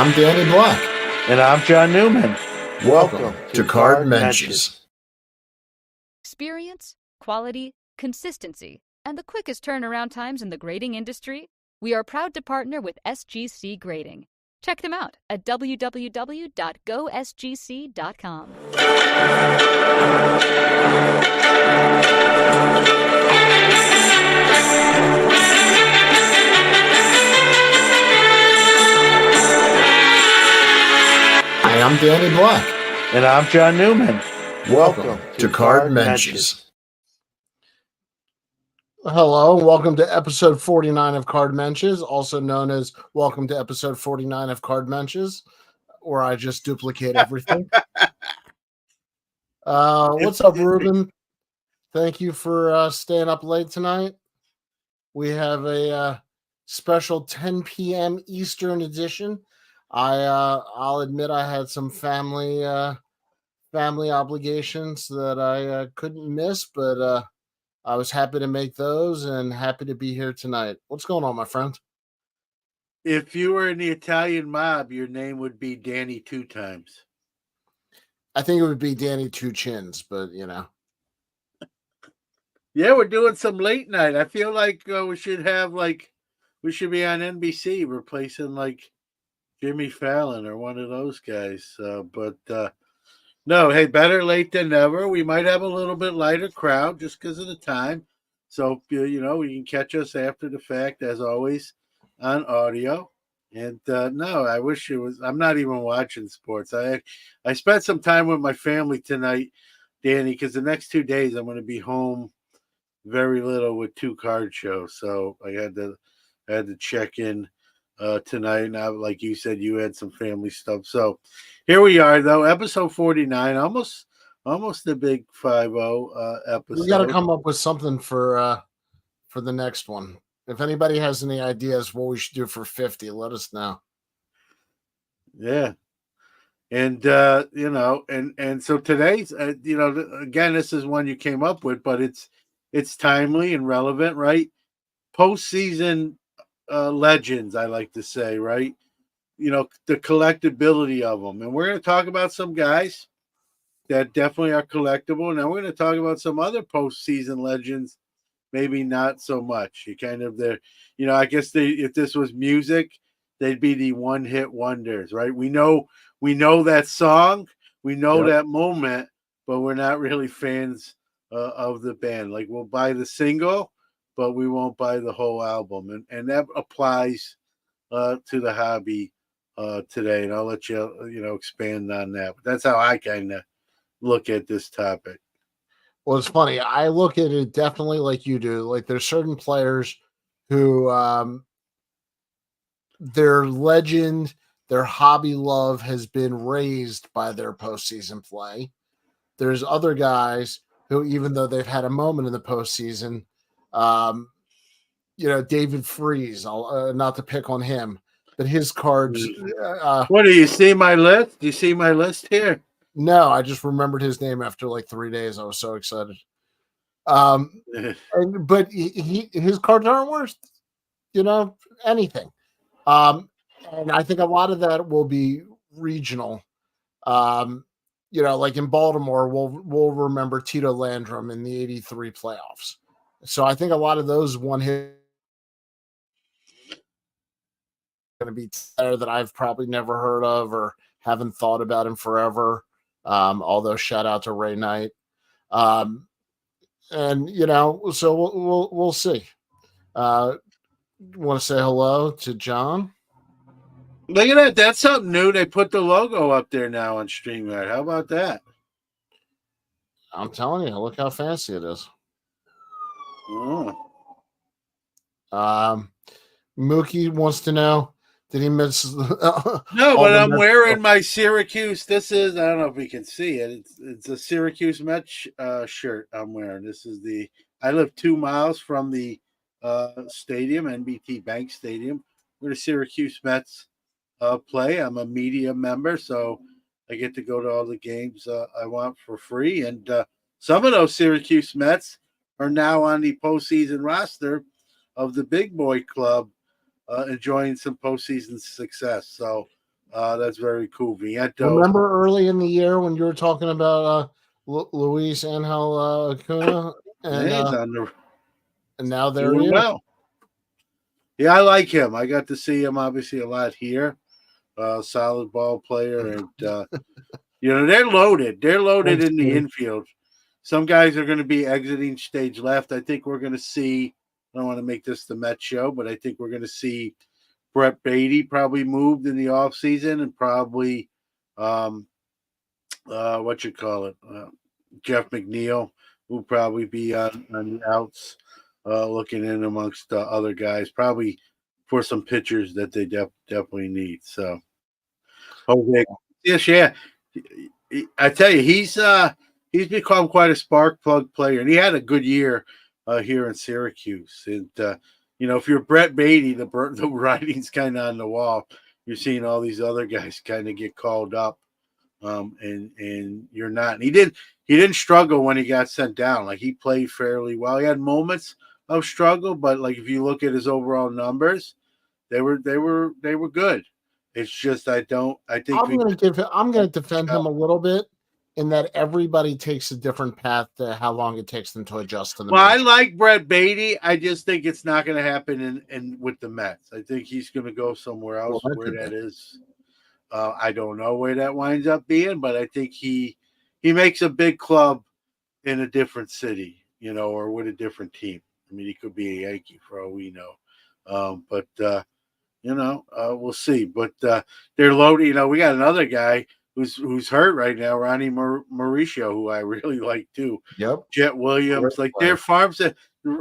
I'm Danny Black. And I'm John Newman. Welcome to Card Mensches. Experience, quality, consistency, and the quickest turnaround times in the grading industry? We are proud to partner with SGC Grading. Check them out at www.gosgc.com. Hi, I'm Danny Black. And I'm John Newman. Welcome to Card Mensches. Hello, and welcome to episode 49 of Card Mensches, also known as welcome to episode 49 of Card Mensches, where I just duplicate everything. What's up, Ruben? Thank you for staying up late tonight. We have a special 10 p.m. Eastern edition. I'll admit I had some family obligations that I couldn't miss, but I was happy to make those and happy to be here tonight. What's going on, my friend? If you were in the Italian mob, your name would be Danny two times. I think it would be Danny Two Chins, but you know. Yeah, we're doing some late night. I feel like we should be on NBC replacing like Jimmy Fallon or one of those guys. No, hey, better late than never. We might have a little bit lighter crowd just because of the time. So, you can catch us after the fact, as always, on audio. And no, I wish it was. I'm not even watching sports. I spent some time with my family tonight, Danny, because the next 2 days I'm going to be home very little with 2 card shows. So I had to check in tonight. Now, like you said, you had some family stuff. So here we are, though, episode 49, almost the big 5-0 episode. We got to come up with something for the next one. If anybody has any ideas what we should do for 50, let us know. Yeah. And, and so today's, again, this is one you came up with, but it's timely and relevant, right? Postseason legends, I like to say, right? The collectability of them. And we're going to talk about some guys that definitely are collectible. And then we're going to talk about some other postseason legends, maybe not so much. You kind of I guess if this was music, they'd be the one-hit wonders, right? We know that song, we know that moment, but we're not really fans of the band. Like, we'll buy the single, but we won't buy the whole album. And that applies to the hobby today. And I'll let you, expand on that. But that's how I kind of look at this topic. Well, it's funny. I look at it definitely like you do. Like, there's certain players who their legend, their hobby love has been raised by their postseason play. There's other guys who, even though they've had a moment in the postseason, David Freese, not to pick on him, but his cards. What, do you see my list? Do you see my list here? No, I just remembered his name after like 3 days. I was so excited. But his cards aren't worth, anything. And I think a lot of that will be regional. Like in Baltimore, we'll remember Tito Landrum in the '83 playoffs. So I think a lot of those one hit going to be there that I've probably never heard of or haven't thought about him forever. Although shout out to Ray Knight. So we'll see. Want to say hello to John? Look at that. That's something new. They put the logo up there now on StreamYard. How about that? I'm telling you, look how fancy it is. Oh. Mookie wants to know, did he miss? No, but I'm wearing my Syracuse. This is, I don't know if we can see it. It's a Syracuse Mets shirt I'm wearing. I live 2 miles from the stadium, NBT Bank Stadium, where the Syracuse Mets play. I'm a media member, so I get to go to all the games I want for free. And some of those Syracuse Mets are now on the postseason roster of the Big Boy Club, enjoying some postseason success. So That's very cool. Viento. Remember early in the year when you were talking about Luis Angel Acuna, Yeah, he's on the and now there doing he is. well. Yeah, I like him. I got to see him obviously a lot here. Solid ball player, and they're loaded. They're loaded Thanks, in the Steve. infield. Some guys are going to be exiting stage left. I think we're going to see. I don't want to make this the Mets show, but I think we're going to see Brett Beatty probably moved in the offseason, and probably Jeff McNeil will probably be on the outs, looking in amongst other guys, probably for some pitchers that they definitely need. So, Jose, yes, yeah. I tell you, he's become quite a spark plug player, and he had a good year here in Syracuse. And if you're Brett Beatty, the writing's kind of on the wall. You're seeing all these other guys kind of get called up, and you're not. And he didn't struggle when he got sent down. Like, he played fairly well. He had moments of struggle, but like if you look at his overall numbers, they were good. It's just I'm going to defend him a little bit in that everybody takes a different path to how long it takes them to adjust to the. Well, I like Brett Beatty. I just think it's not going to happen in with the Mets. I think he's going to go somewhere else. Where that is, I don't know where that winds up being, but I think he makes a big club in a different city, or with a different team. I mean, he could be a Yankee for all we know. But we'll see. But they're loaded. We got another guy who's hurt right now, Ronnie Mauricio, who I really like too. Yep. Jet Williams, like their farms.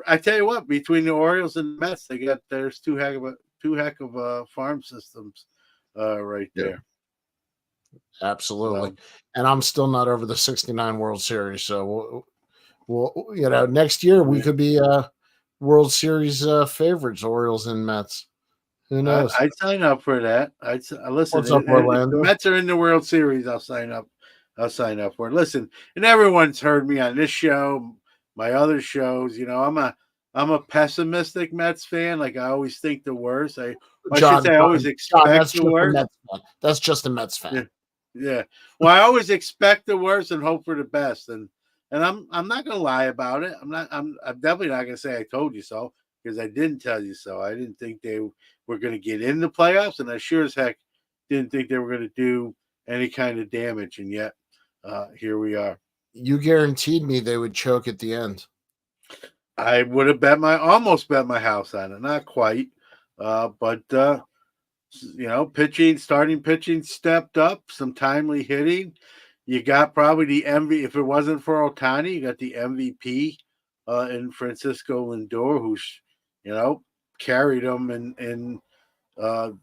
I tell you what, between the Orioles and the Mets, there's two heck of farm systems right there. Absolutely. And I'm still not over the 69 World Series. So we'll next year we could be World Series favorites, Orioles and Mets. Who knows? I'd sign up for that. Listen. What's up, Orlando? If the Mets are in the World Series, I'll sign up. I'll sign up for it. Listen, and everyone's heard me on this show, my other shows. I'm a pessimistic Mets fan. Like, I always think the worst. I always expect the worst. That's just a Mets fan. Yeah. Well, I always expect the worst and hope for the best. And I'm not gonna lie about it. I'm definitely not gonna say I told you so, because I didn't tell you so. I didn't think they were gonna get in the playoffs, and I sure as heck didn't think they were gonna do any kind of damage. And yet, here we are. You guaranteed me they would choke at the end. I would have almost bet my house on it. Not quite, but starting pitching stepped up. Some timely hitting. You got probably the MVP. If it wasn't for Ohtani, you got the MVP in Francisco Lindor, who's carried them in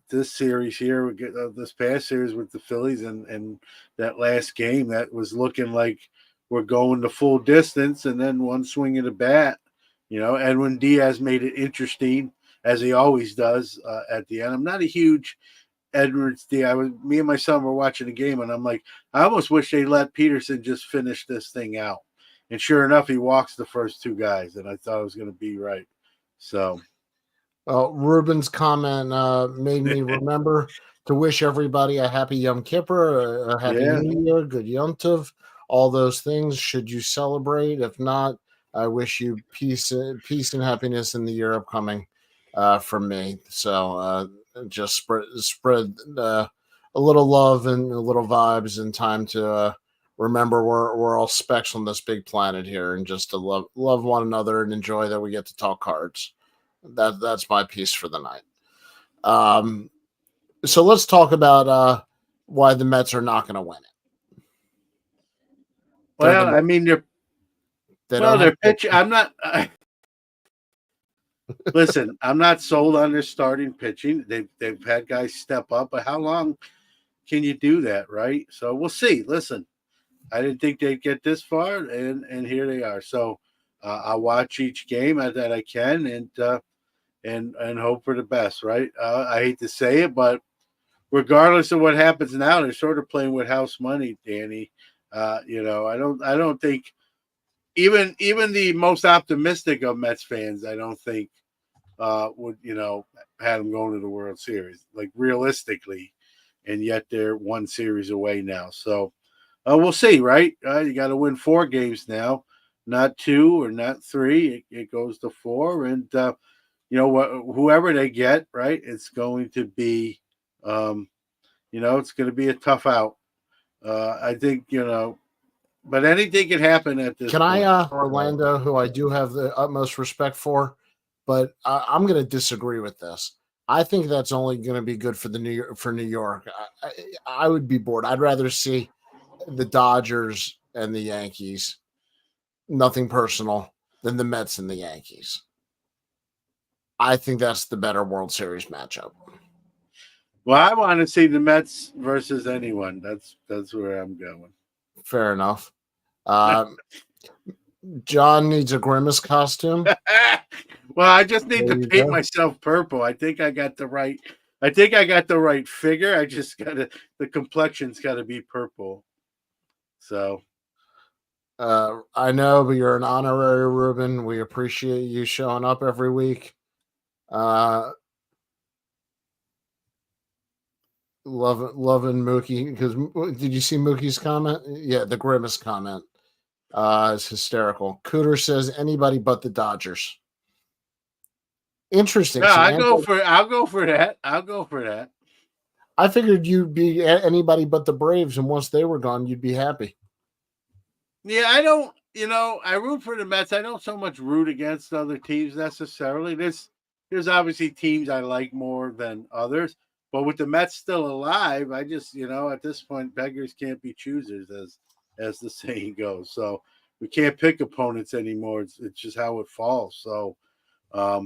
this series here, this past series with the Phillies, and that last game that was looking like we're going the full distance, and then one swing of the bat. Edwin Diaz made it interesting, as he always does at the end. I'm not a huge Edwards Diaz. Me and my son were watching the game, and I'm like, I almost wish they let Peterson just finish this thing out. And sure enough, he walks the first two guys, and I thought it was going to be right. So, Ruben's comment made me remember to wish everybody a happy Yom Kippur, a happy New Year, good Yom Tov, all those things. Should you celebrate? If not, I wish you peace and happiness in the year upcoming from me. So just spread a little love and a little vibes, and time to remember we're all specks on this big planet here, and just to love one another and enjoy that we get to talk cards. That's my piece for the night. So let's talk about why the Mets are not going to win it. Well, I mean, they're pitching. I'm not. Listen, I'm not sold on their starting pitching. They've had guys step up, but how long can you do that, right? So we'll see. Listen, I didn't think they'd get this far, and here they are. So I'll watch each game that I can, and hope for the best, right? I hate to say it, but regardless of what happens now, they're sort of playing with house money, Danny. I don't think even the most optimistic of Mets fans, I don't think would have them going to the World Series. Like, realistically, and yet they're one series away now. So we'll see, right? You got to win 4 games now, not 2 or not 3. It goes to 4, and whoever they get, right, it's going to be, it's going to be a tough out. I think, but anything can happen at this Can point. I, Orlando, who I do have the utmost respect for, but I'm going to disagree with this. I think that's only going to be good for New York. I would be bored. I'd rather see the Dodgers and the Yankees, nothing personal, than the Mets and the Yankees. I think that's the better World Series matchup. Well, I want to see the Mets versus anyone. That's where I'm going. Fair enough. John needs a Grimace costume. Well, I just need There to you paint go. myself purple. I think I got the right figure. I just the complexion's gotta be purple. So I know, but you're an honorary Ruben. We appreciate you showing up every week. Loving Mookie, because did you see Mookie's comment? Yeah, the Grimace comment. Is hysterical. Cooter says anybody but the Dodgers. Interesting. no, So I'll go for that. I'll go for that. I figured you'd be anybody but the Braves, and once they were gone, you'd be happy. Yeah, I don't. I root for the Mets. I don't so much root against other teams necessarily. There's obviously teams I like more than others, but with the Mets still alive, I just at this point, beggars can't be choosers, as the saying goes. So we can't pick opponents anymore. It's just how it falls. So, I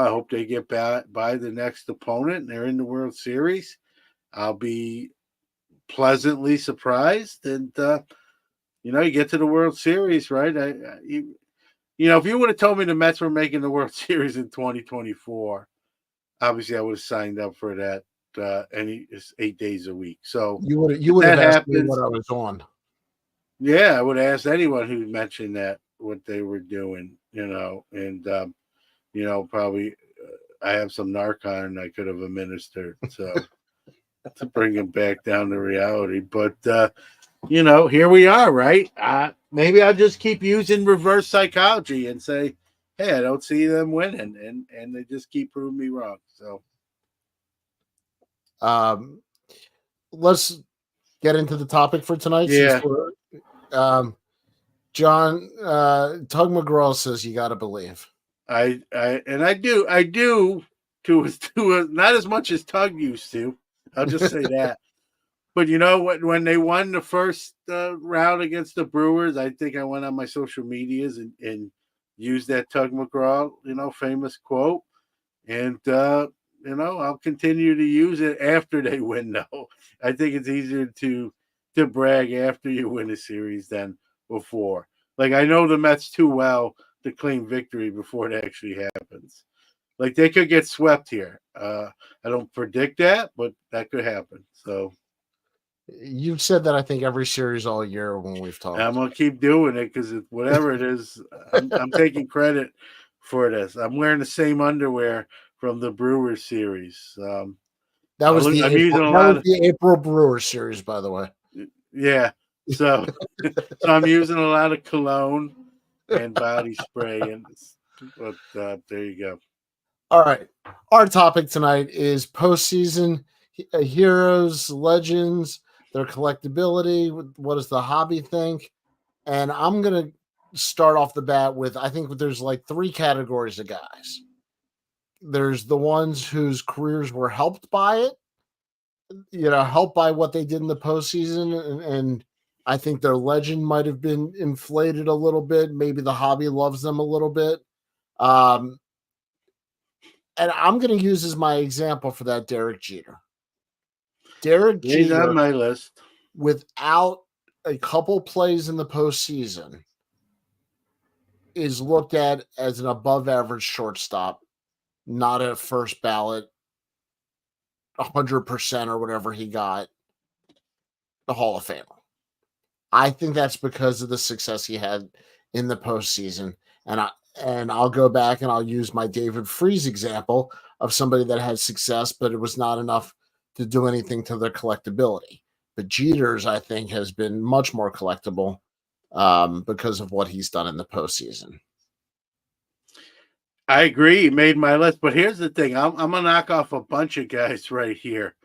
hope they get by the next opponent and they're in the World Series. I'll be pleasantly surprised, and you get to the World Series, right? If you would have told me the Mets were making the World Series in 2024, obviously I would have signed up for that it's 8 days a week. So You would have asked me happens, what I was on. yeah, I would ask anyone who mentioned that what they were doing, and probably I have some Narcan I could have administered, so to bring him back down to reality. But here we are, right? Maybe I'll just keep using reverse psychology and say, hey, I don't see them winning, and they just keep proving me wrong. So let's get into the topic for tonight. Yeah. Since we're, John, Tug McGraw says you got to believe. I do to not as much as Tug used to. I'll just say that. But when they won the first round against the Brewers, I think I went on my social medias and used that Tug McGraw, famous quote. And I'll continue to use it after they win. Though I think it's easier to brag after you win a series than before. Like, I know the Mets too well to claim victory before it actually happens. Like, they could get swept here. I don't predict that, but that could happen. So You've said that I think every series all year when we've talked. I'm gonna keep doing it because whatever it is, I'm taking credit for this. I'm wearing the same underwear from the Brewers series. That was the April Brewers series, by the way. Yeah. So I'm using a lot of cologne and body spray, but there you go. All right. Our topic tonight is postseason heroes, legends, their collectability. What does the hobby think? And I'm going to start off the bat with, I think there's like 3 categories of guys. There's the ones whose careers were helped by it, helped by what they did in the postseason. And I think their legend might have been inflated a little bit. Maybe the hobby loves them a little bit. And I'm going to use as my example for that Derek Jeter. Derek Jeter, he's on my list. without a couple plays in the postseason, is looked at as an above average shortstop, not a first ballot, 100% or whatever he got, the Hall of Famer. I think that's because of the success he had in the postseason. And I'll go back and I'll use my David Freese example of somebody that had success, but it was not enough to do anything to their collectability. But Jeter's, I think, has been much more collectible because of what he's done in the postseason. I agree. He made my list. But here's the thing. I'm going to knock off a bunch of guys right here.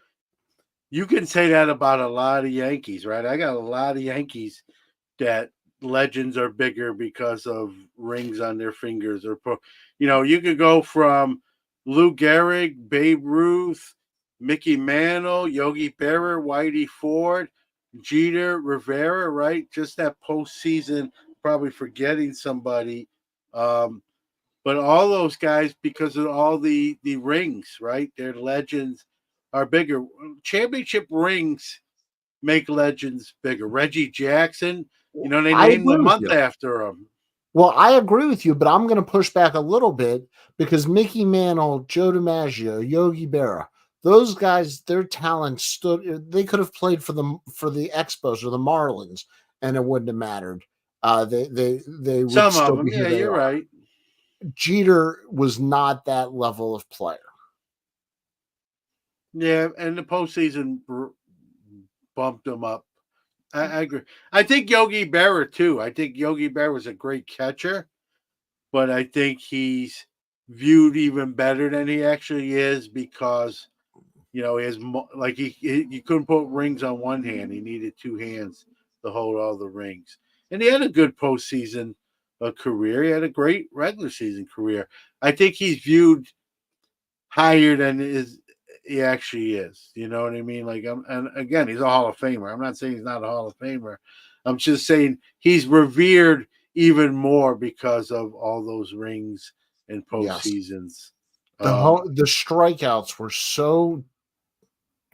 You can say that about a lot of Yankees, right? I got a lot of Yankees that legends are bigger because of rings on their fingers. You could go from Lou Gehrig, Babe Ruth, Mickey Mantle, Yogi Berra, Whitey Ford, Jeter, Rivera, right? Just that postseason, probably forgetting somebody. But all those guys, because of all the rings, right? Their legends are bigger. Championship rings make legends bigger. Reggie Jackson, they I named the agree with month you. after him. Well, I agree with you, but I'm going to push back a little bit because Mickey Mantle, Joe DiMaggio, Yogi Berra, those guys, their talent stood. They could have played for the Expos or the Marlins, and it wouldn't have mattered. They would Some of still them, be who yeah, they you're are. right. Jeter was not that level of player. Yeah, and the postseason bumped him up. I agree. I think Yogi Berra too. I think Yogi Berra was a great catcher, but I think he's viewed even better than he actually is because his like he couldn't put rings on one hand. He needed two hands to hold all the rings, and he had a good postseason career. He had a great regular season career. I think he's viewed higher than he actually is. You know what I mean? Like, and again, he's a Hall of Famer. I'm not saying he's not a Hall of Famer. I'm just saying he's revered even more because of all those rings and postseasons. The strikeouts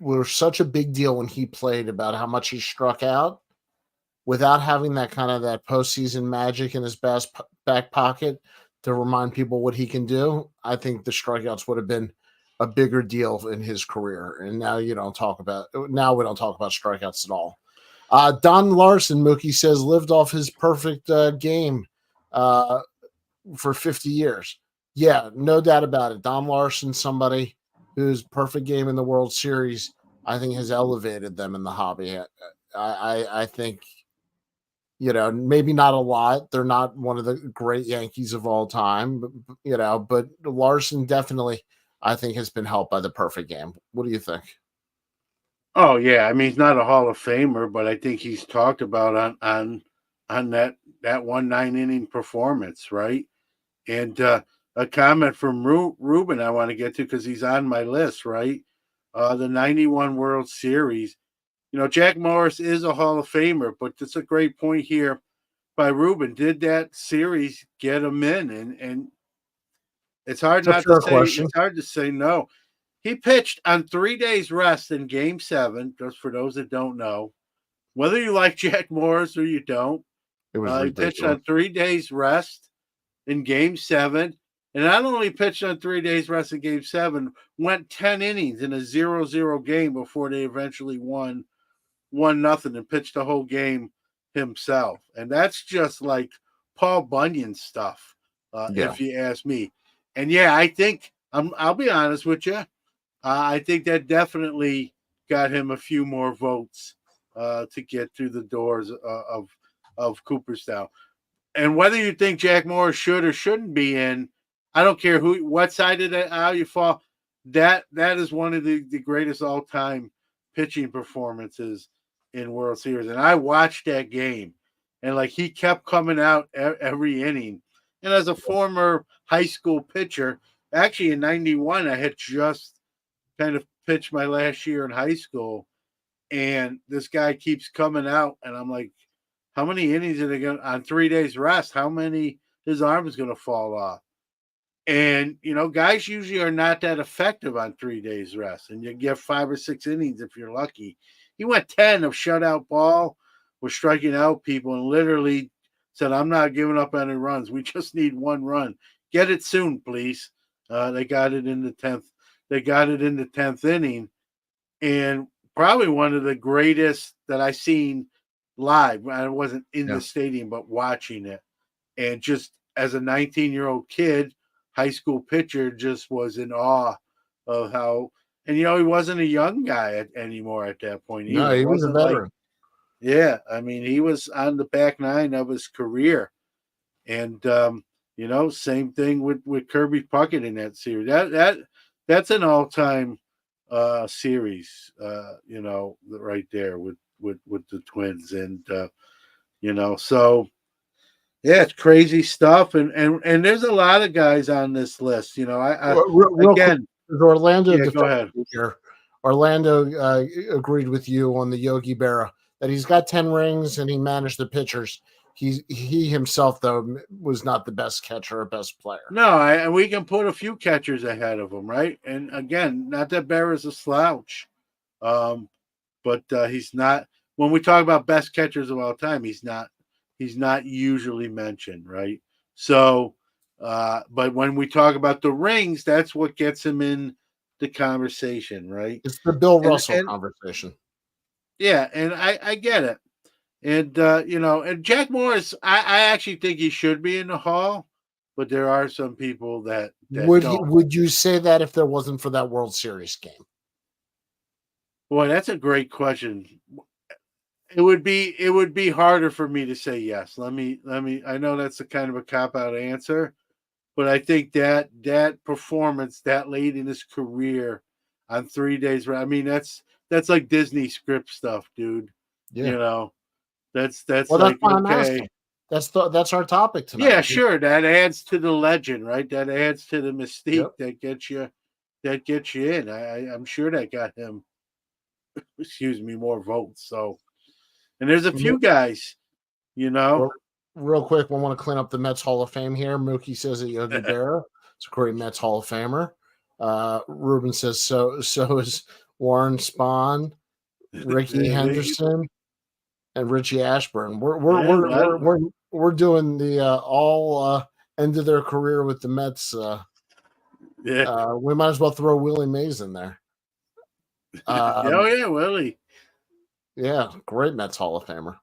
were such a big deal when he played about how much he struck out without having that kind of that postseason magic in his back pocket to remind people what he can do. I think the strikeouts would have been a bigger deal in his career. And now we don't talk about strikeouts at all. Don Larson, Mookie says, lived off his perfect game for 50 years. Yeah, no doubt about it. Don Larson, somebody whose perfect game in the World Series, I think has elevated them in the hobby. I think, maybe not a lot. They're not one of the great Yankees of all time, but Larson definitely, I think, has been helped by the perfect game. What do you think? Oh yeah, I mean he's not a Hall of Famer, but I think he's talked about on that 1 9 inning performance, right? And a comment from Ruben I want to get to because he's on my list, right? The '91 World Series. Jack Morris is a Hall of Famer, but that's a great point here by Ruben. Did that series get him in? And it's hard It's a not to fair say. question. It's hard to say no. He pitched on 3 days rest in Game 7. Just for those that don't know, whether you like Jack Morris or you don't, It was he pitched ridiculous. on 3 days rest in Game 7. And not only pitched on 3 days rest in Game 7, went 10 innings in a 0-0 game before they eventually won 1-0 and pitched the whole game himself. And that's just like Paul Bunyan stuff, Yeah. if you ask me. And yeah, I think I'll be honest with you. I think that definitely got him a few more votes to get through the doors of Cooperstown. And whether you think Jack Morris should or shouldn't be in, I don't care what side of the aisle you fall. That is one of the greatest all time pitching performances in World Series. And I watched that game, and like he kept coming out every inning. And as a former high school pitcher, actually in '91, I had just kind of pitched my last year in high school, and this guy keeps coming out, and I'm like, how many innings are they going on 3 days rest? How many his arm is going to fall off? And guys usually are not that effective on 3 days rest, and you get 5 or 6 innings if you're lucky. He went 10 of shutout ball, was striking out people, and literally said, "I'm not giving up any runs. We just need one run. Get it soon, please." They got it in the 10th. They got it in the 10th inning, and probably one of the greatest that I seen live. I wasn't in the stadium, but watching it, and just as a 19-year-old kid, high school pitcher, just was in awe of how And he wasn't a young guy anymore at that point either. No, he was a veteran. Yeah, I mean, he was on the back nine of his career, and same thing with Kirby Puckett in that series. That's an all-time series. Right there with the Twins, and so yeah, it's crazy stuff, and there's a lot of guys on this list. Real Again, quick, Orlando. yeah, go ahead. Here. Orlando agreed with you on the Yogi Berra that he's got 10 rings and he managed the pitchers. He himself, though, was not the best catcher or best player. No, and we can put a few catchers ahead of him, right? And again, not that Berra's a slouch, but he's not. When we talk about best catchers of all time, he's not usually mentioned, right? So, but when we talk about the rings, that's what gets him in the conversation, right? It's the Bill Russell conversation. Yeah, and I get it. And and Jack Morris, I actually think he should be in the Hall, but there are some people that would you say that if there wasn't for that World Series game? Boy, that's a great question. It would be harder for me to say yes. Let me. I know that's a kind of a cop-out answer, but I think that performance that late in his career on 3 days. I mean, that's like Disney script stuff, dude. Yeah. That's well, like that's okay. That's our topic tonight. Yeah, sure. That adds to the legend, right? That adds to the mystique. Yep. That gets you in. I'm sure that got him. Excuse me, more votes. So, and there's a few guys, Real quick, we want to clean up the Mets Hall of Fame here. Mookie says that Yogi Berra is a great Mets Hall of Famer. Ruben says so is Warren Spahn, Ricky Henderson, and Richie Ashburn. We're doing the all end of their career with the Mets. We might as well throw Willie Mays in there. Willie. Yeah, great Mets Hall of Famer.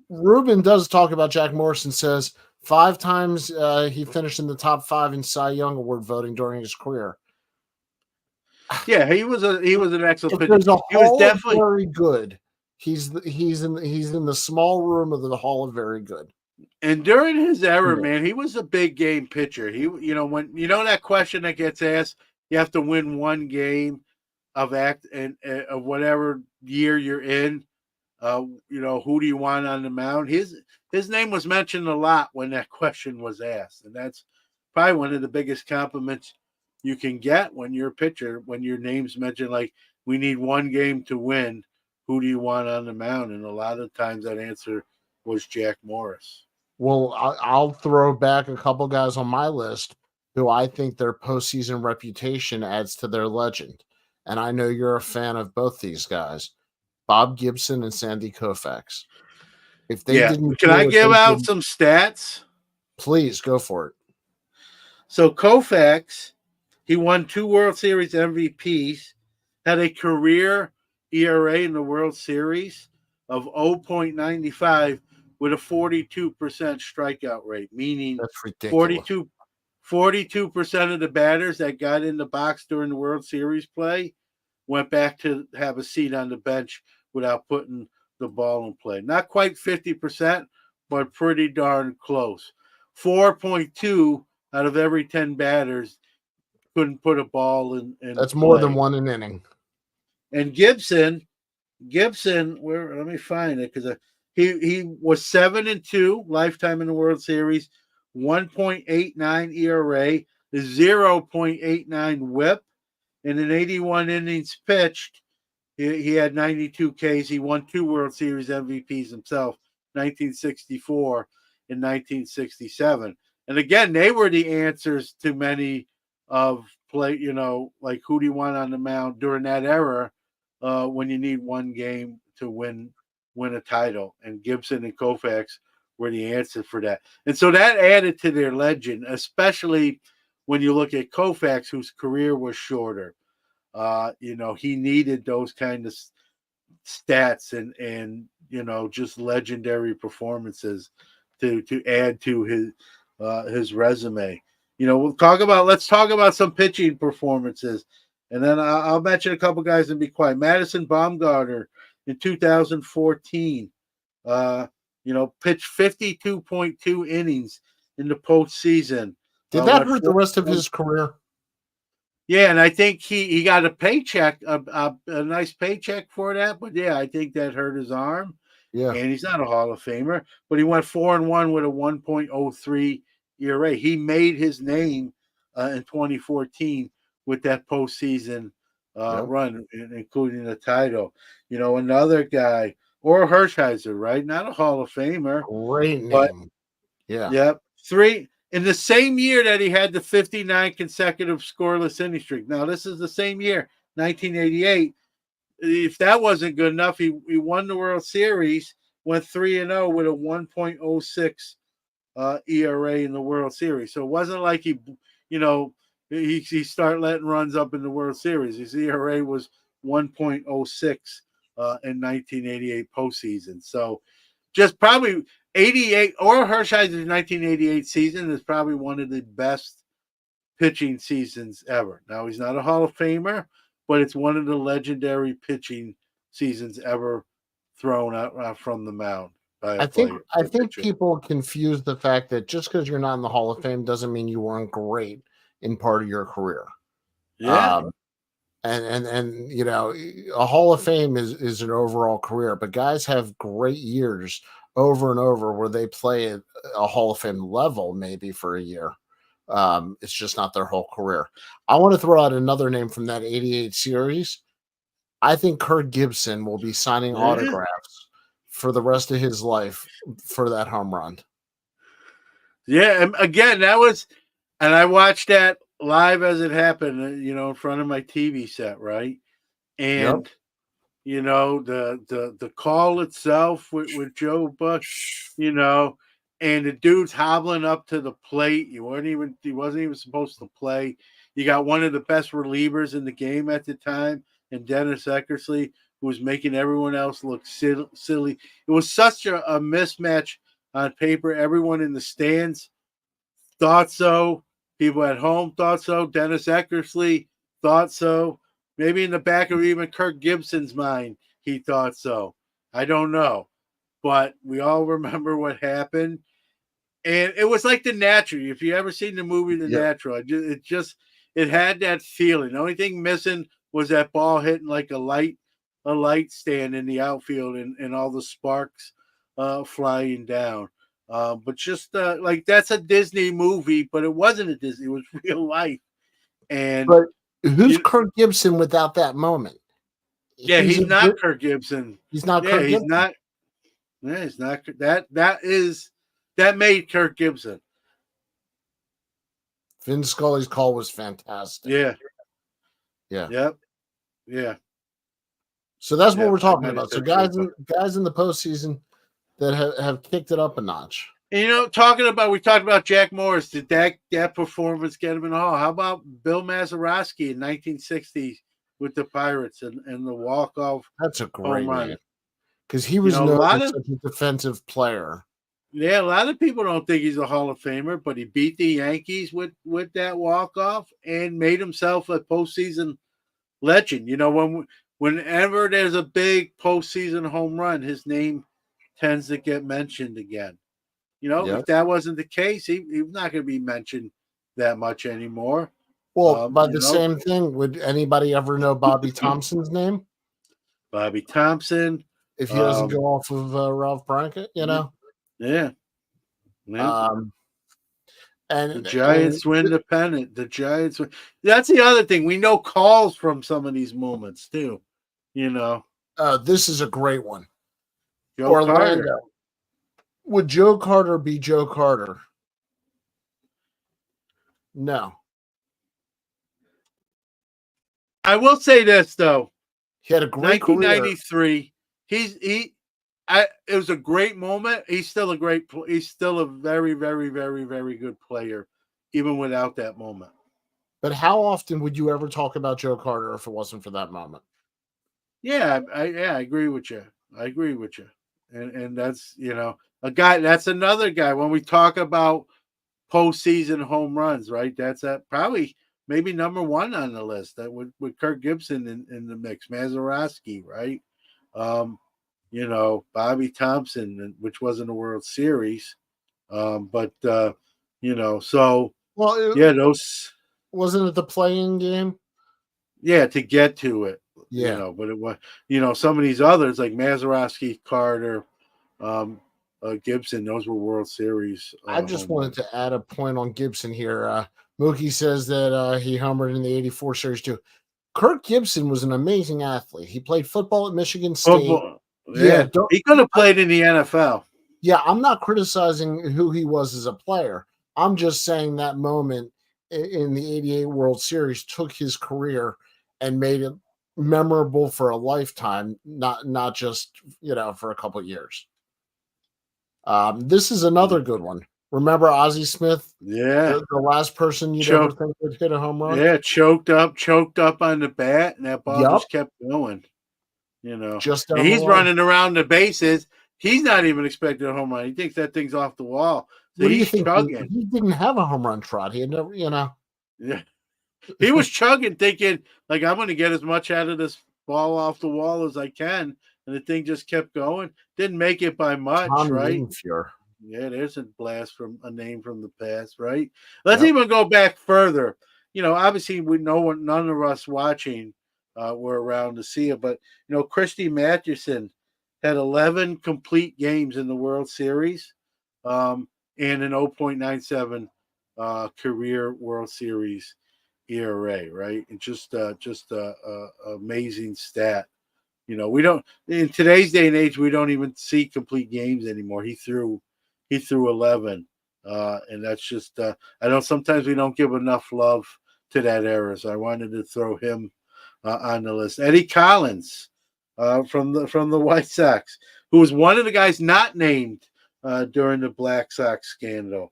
Ruben does talk about Jack Morrison, says 5 times he finished in the top 5 in Cy Young Award voting during his career. Yeah, he was an excellent pitcher. He was definitely very good. He's in the small room of the Hall of Very Good. And during his era, man, he was a big game pitcher. He, when that question that gets asked, you have to win one game of of whatever year you're in. Who do you want on the mound? His name was mentioned a lot when that question was asked, and that's probably one of the biggest compliments you can get when you're a pitcher, when your name's mentioned. Like, we need one game to win. Who do you want on the mound? And a lot of times that answer was Jack Morris. Well, I'll throw back a couple guys on my list who I think their postseason reputation adds to their legend, and I know you're a fan of both these guys. Bob Gibson and Sandy Koufax. If they didn't, can I give out some stats? Please go for it. So Koufax, he won 2 World Series MVPs, had a career ERA in the World Series of 0.95 with a 42% strikeout rate, meaning that's ridiculous. 42% of the batters that got in the box during the World Series play went back to have a seat on the bench without putting the ball in play. Not quite 50%, but pretty darn close. 4.2 out of every 10 batters couldn't put a ball in That's play. more than one an inning. And Gibson, let me find it, because he was 7-2 lifetime in the World Series, 1.89 ERA, 0.89 WHIP, and in 81 innings pitched, he had 92 Ks. He won 2 World Series MVPs himself, 1964 and 1967. And again, they were the answers to many of play, like who do you want on the mound during that era when you need one game to win a title. And Gibson and Koufax were the answer for that. And so that added to their legend, especially when you look at Koufax, whose career was shorter. He needed those kind of stats and just legendary performances to add to his resume. Let's talk about some pitching performances. And then I'll mention a couple guys and be quiet. Madison Baumgartner in 2014, pitched 52.2 innings in the postseason. Did that Went hurt the 4 rest of his career? Yeah, and I think he got a paycheck, a nice paycheck for that. But yeah, I think that hurt his arm. Yeah. And he's not a Hall of Famer, but he went 4-1 with a 1.03 ERA. He made his name in 2014 with that postseason Yep. run, including the title. Another guy, or Hershiser, right? Not a Hall of Famer, Great but name. Yeah. yep, three in the same year that he had the 59 consecutive scoreless inning streak. Now this is the same year, 1988. If that wasn't good enough, he won the World Series, went 3-0 with a 1.06 ERA in the World Series. So it wasn't like he started letting runs up in the World Series. His ERA was 1.06 in 1988 postseason. So just probably 88 or Hershiser's 1988 season is probably one of the best pitching seasons ever. Now he's not a Hall of Famer, but it's one of the legendary pitching seasons ever thrown out from the mound by a I think player. I A think pitcher. people confuse the fact that just because you're not in the Hall of Fame doesn't mean you weren't great in part of your career. Yeah, And a Hall of Fame is an overall career, but guys have great years over and over where they play at a Hall of Fame level maybe for a year. It's just not their whole career. I want to throw out another name from that 88 series. I think Kirk Gibson will be signing yeah, autographs for the rest of his life for that home run. yeah. And again, and I watched that live as it happened. In front of my TV set, right? Yep. And the call itself with Joe Buck, and the dude's hobbling up to the plate. He wasn't even supposed to play. You got one of the best relievers in the game at the time, and Dennis Eckersley, who was making everyone else look silly. It was such a mismatch on paper. Everyone in the stands thought so. People at home thought so. Dennis Eckersley thought so. Maybe in the back of even Kirk Gibson's mind, he thought so. I don't know. But we all remember what happened. And it was like The Natural. If you ever seen the movie The Yep. Natural, it had that feeling. The only thing missing was that ball hitting like a light stand in the outfield and all the sparks flying down. But just like that's a Disney movie, but it wasn't a Disney, it was real life. And But who's you, Kirk Gibson without that moment? yeah, He's he's a not good- Kirk Gibson. He's not Yeah, Kirk he's Gibson. not. Yeah, he's not. That made Kirk Gibson. Vin Scully's call was fantastic. Yeah. Yeah. Yep. Yeah. So that's what Yep, we're I talking might have about. So said guys in the postseason that have kicked it up a notch. And, we talked about Jack Morris. Did that performance get him in the Hall? How about Bill Mazeroski in 1960 with the Pirates and the walk-off That's a home great run? name because he was a known lot as of such a defensive player. Yeah, a lot of people don't think he's a Hall of Famer, but he beat the Yankees with that walk-off and made himself a postseason legend. Whenever there's a big postseason home run, his name tends to get mentioned again. Yes. If that wasn't the case, he's not going to be mentioned that much anymore. Well, by the same thing, would anybody ever know Bobby Thompson's name Bobby Thompson, if he doesn't go off of Ralph Brackett? Yeah. And the Giants win the pennant. The Giants win. That's the other thing. We know calls from some of these moments too. This is a great one. Joe Orlando. Carter. Would Joe Carter be Joe Carter? No. I will say this though. He had a great 1993. It was a great moment. He's still a very, very, very, very good player, even without that moment. But how often would you ever talk about Joe Carter if it wasn't for that moment? Yeah, I agree with you. And that's a guy. That's another guy when we talk about postseason home runs, right? That's probably maybe number one on the list. That with Kirk Gibson in the mix, Mazeroski, right? Bobby Thompson, which wasn't a World Series, but so Well, yeah, those wasn't it the playing game? yeah to get to it, Yeah. but it was some of these others like Mazeroski, Carter, Gibson, those were World Series. I just home wanted runs. to add a point on Gibson here. Mookie says that he homered in the '84 series too. Kirk Gibson was an amazing athlete. He played football at Michigan State. Football, Yeah, yeah, he could have played in the NFL. yeah, I'm not criticizing who he was as a player. I'm just saying that moment in the '88 World Series took his career and made it memorable for a lifetime, not just for a couple of years. This is another good one. Remember Ozzie Smith, Yeah, the last person you'd ever choked. think would hit a home run? Yeah, choked up on the bat, and that ball Yep, just kept going. just And down the he's line. running around the bases. He's not even expecting a home run. He thinks that thing's off the wall. So What do you he's think? chugging. He didn't have a home run trot. He had never, Yeah. He was chugging, thinking, like, I'm going to get as much out of this ball off the wall as I can. And the thing just kept going. Didn't make it by much, Tom right? Greenfield. Yeah, there's a blast from a name from the past, right? Let's Yep. even go back further. Obviously, none of us watching were around to see it, but Christy Mathewson had 11 complete games in the World Series, and an 0.97 career World Series ERA, right? And just amazing stat. We don't in today's day and age we don't even see complete games anymore. He threw 11, and that's just I know sometimes we don't give enough love to that era, so I wanted to throw him on the list. Eddie Collins from the White Sox, who was one of the guys not named during the Black Sox scandal.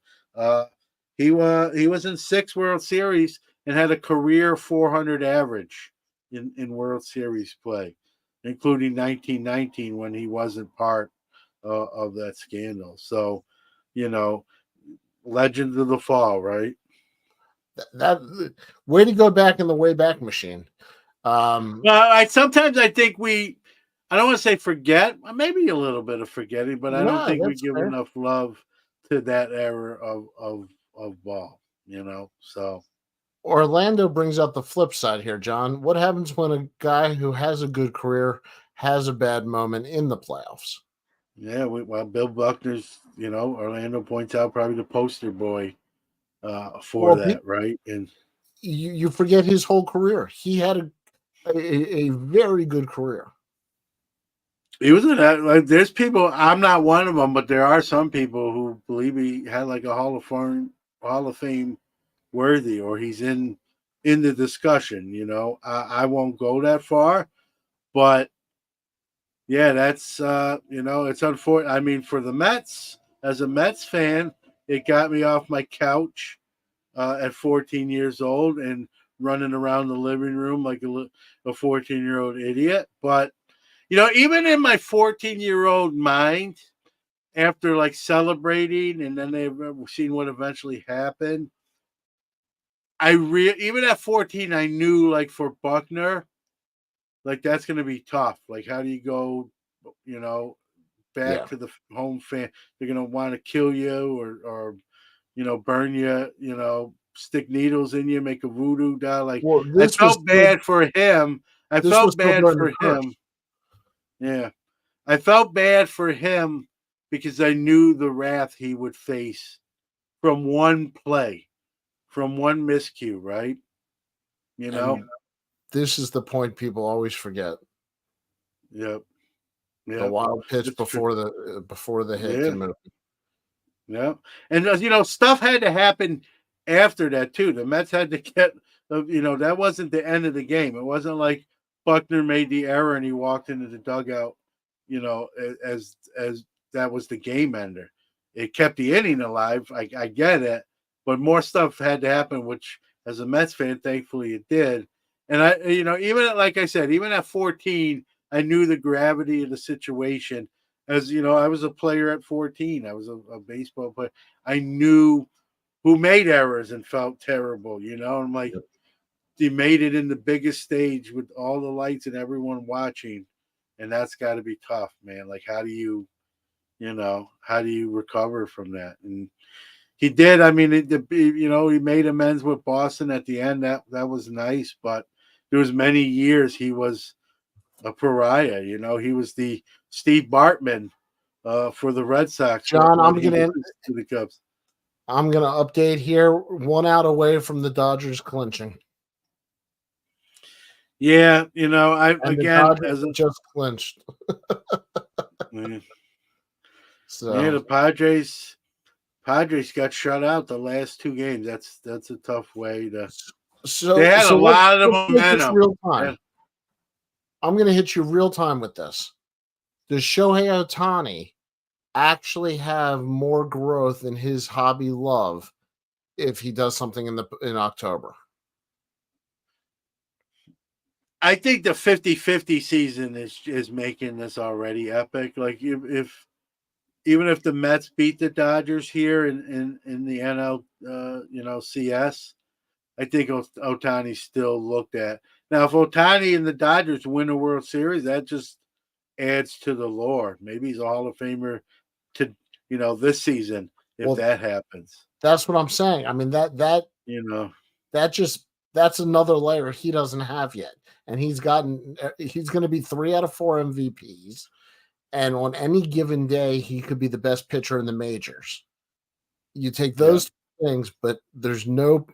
He was in 6 World Series and had a career 400 average in World Series play, including 1919 when he wasn't part of that scandal. So, legend of the fall, right? That way to go back in the Wayback Machine. Well, sometimes I think I don't want to say forget, maybe a little bit of forgetting, but I don't No, think we that's give fair. enough love to that era of ball, so. Orlando brings up the flip side here, John. What happens when a guy who has a good career has a bad moment in the playoffs? Yeah, Bill Buckner's, Orlando points out probably the poster boy for Well, that, right? And you forget his whole career. He had a very good career. he was in that. Like, there's people. I'm not one of them, but there are some people who believe he had like a Hall of Fame worthy, or he's in the discussion. I won't go that far, but yeah, that's it's unfortunate. I mean, for the Mets, as a Mets fan, it got me off my couch at 14 years old and running around the living room like a 14-year-old idiot. But even in my 14-year-old mind, after like celebrating and then they've seen what eventually happened, even at 14, I knew like for Buckner, like that's going to be tough. Like, how do you go, back to the home fan? They're going to want to kill you or burn you, stick needles in you, make a voodoo doll. Like, Well, I felt bad for him. I this was felt still bad during the for curse. him. Yeah. I felt bad for him because I knew the wrath he would face from one play, from one miscue, right? And this is the point people always forget. Yep. The wild pitch It's before the hit Yeah. can move. Yeah. And, stuff had to happen after that, too. The Mets had to get, that wasn't the end of the game. It wasn't like Buckner made the error and he walked into the dugout, as that was the game ender. It kept the inning alive. I get it. But more stuff had to happen, which as a Mets fan, thankfully it did. And even like I said, even at 14, I knew the gravity of the situation. As I was a player at 14. I was a baseball player. I knew who made errors and felt terrible. I'm like, he made it in the biggest stage with all the lights and everyone watching, and that's got to be tough, man. Like, how do you recover from that? And he did. I mean, he made amends with Boston at the end. That was nice, but there was many years he was a pariah. He was the Steve Bartman for the Red Sox. John, when he was to the Cubs. I'm gonna update here. 1 out away from the Dodgers clinching. Yeah, The Dodgers just clinched. So yeah, the Padres got shut out the last 2 games. That's a tough way to. They had a lot of momentum. Real time. I'm going to hit you real time with this. Does Shohei Ohtani actually have more growth in his hobby love if he does something in October? I think the 50-50 season is making this already epic. Like, even if the Mets beat the Dodgers here in the NL CS, I think Ohtani's still looked at. Now, if Ohtani and the Dodgers win a World Series, that just adds to the lore. Maybe he's a Hall of Famer to this season if that happens. That's what I'm saying. I mean, that's another layer he doesn't have yet. And he's going to be 3 out of 4 MVPs. And on any given day, he could be the best pitcher in the majors. You take those things, but there's no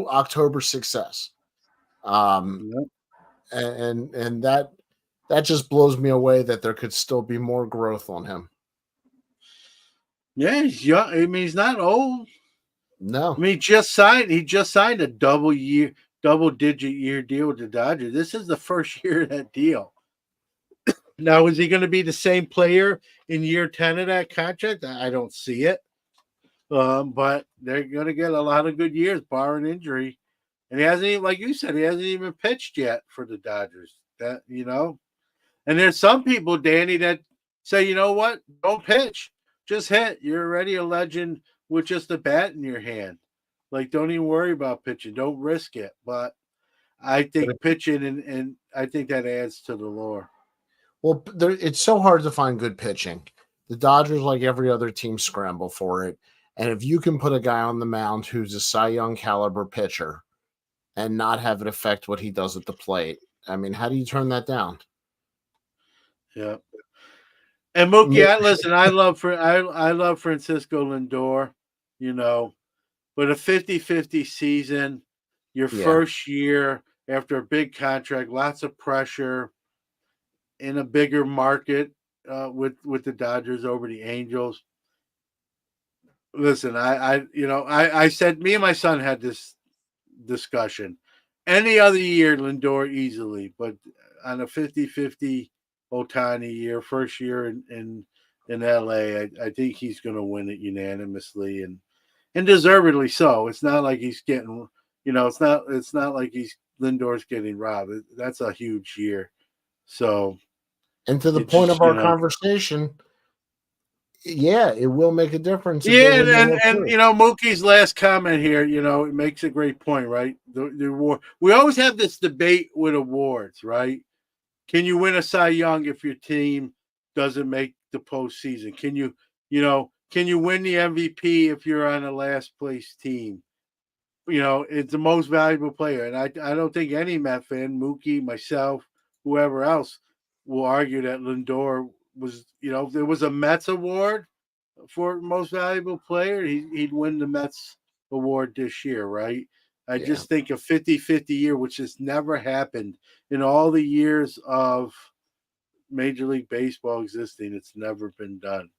October success. And that just blows me away that there could still be more growth on him. Yeah, he's young. I mean, he's not old. No. I mean, he just signed a double-digit year deal with the Dodgers. This is the first year of that deal. Now, is he going to be the same player in year 10 of that contract? I don't see it. But they're going to get a lot of good years, barring injury. And he hasn't even, like you said, he hasn't even pitched yet for the Dodgers. And there's some people, Danny, that say, you know what? Don't pitch. Just hit. You're already a legend with just a bat in your hand. Like, don't even worry about pitching. Don't risk it. But I think pitching, and I think that adds to the lore. Well, it's so hard to find good pitching. The Dodgers, like every other team, scramble for it. And if you can put a guy on the mound who's a Cy Young caliber pitcher and not have it affect what he does at the plate, I mean, how do you turn that down? Yeah. And Mookie, I love Francisco Lindor, but a 50-50 season, your first year after a big contract, lots of pressure in a bigger market with the Dodgers over the Angels. Listen, I said, me and my son had this discussion. Any other year, Lindor easily, but on a 50-50 Ohtani year, first year in LA, I think he's going to win it unanimously and deservedly so. It's not like he's getting, it's not like Lindor's getting robbed. That's a huge year. So, and to the point of our conversation, it will make a difference. Yeah, and Mookie's last comment here, it makes a great point, right? The award. We always have this debate with awards, right? Can you win a Cy Young if your team doesn't make the postseason? Can you win the MVP if you're on a last place team? It's the most valuable player, and I don't think any Met fan, Mookie, myself, whoever else, will argue that Lindor was, if there was a Mets award for most valuable player, he'd win the Mets award this year, right? I just think a 50-50 year, which has never happened in all the years of Major League Baseball existing, it's never been done.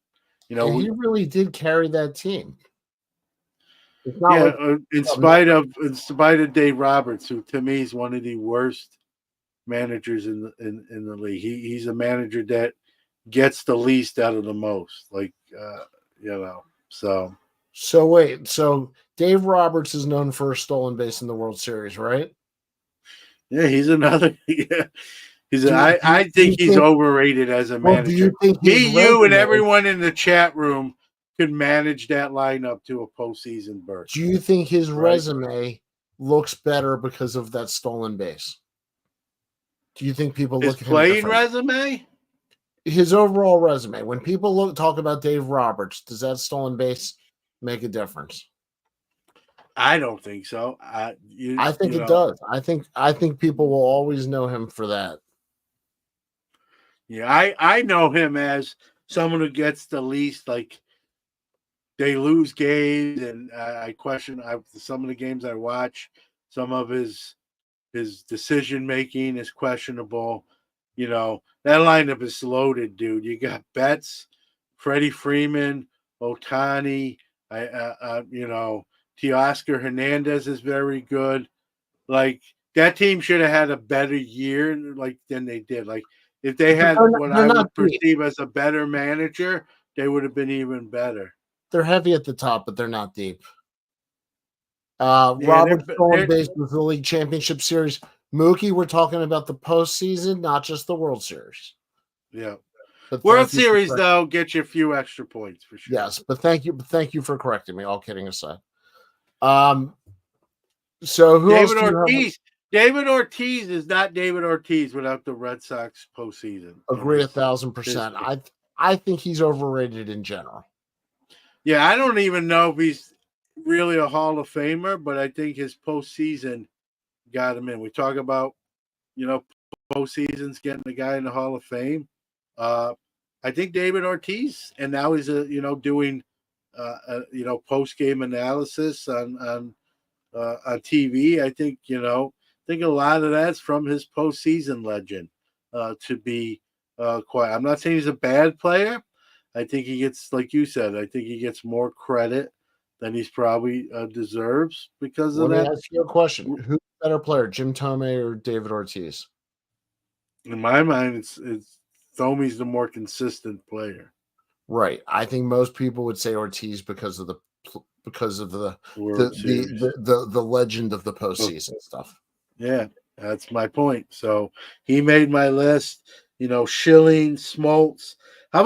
He really did carry that team. In spite of Dave Roberts, who to me is one of the worst managers in the league. He's a manager that gets the least out of the most. So wait, so Dave Roberts is known for a stolen base in the World Series, right? Yeah, he's another. Yeah, I think he's overrated as a manager. Do you think you and everyone in the chat room could manage that lineup to a postseason berth? Do you think his resume looks better because of that stolen base? Do you think people His look at him playing different? resume? His overall resume. When people talk about Dave Roberts, does that stolen base make a difference? I don't think so. I think it does. I think people will always know him for that. Yeah, I know him as someone who gets the least, like, they lose games, and I question some of the games I watch. Some of his decision making is questionable. That lineup is loaded, dude. You got Betts, Freddie Freeman, Otani. Teoscar Hernandez is very good. Like, that team should have had a better year, like, than they did. Like, if they had what They're I not would deep. perceive as a better manager, they would have been even better. They're heavy at the top, but they're not deep. Yeah, Robert's stolen they're base was the League Championship Series. Mookie, we're talking about the postseason, not just the World Series. yeah. But World thank you Series, though, gets you a few extra points for sure. Yes, but thank you for correcting me. All kidding aside. So who else David do you have? Ortiz. David Ortiz is not David Ortiz without the Red Sox postseason. Agree 1,000%. I think he's overrated in general. Yeah, I don't even know if he's really a Hall of Famer, but I think his postseason got him in. We talk about, postseasons getting the guy in the Hall of Fame. I think David Ortiz, and now he's doing post game analysis on TV. I think a lot of that's from his postseason legend. To be quiet, I'm not saying he's a bad player. I think he gets, like you said, I think he gets more credit than he's probably deserves because of Let me that. ask you a question: who's the better player, Jim Thome or David Ortiz? In my mind, it's Thomey's the more consistent player. Right. I think most people would say Ortiz because of the World Series. the legend of the postseason stuff. Yeah, that's my point. So he made my list. Schilling, Smoltz. How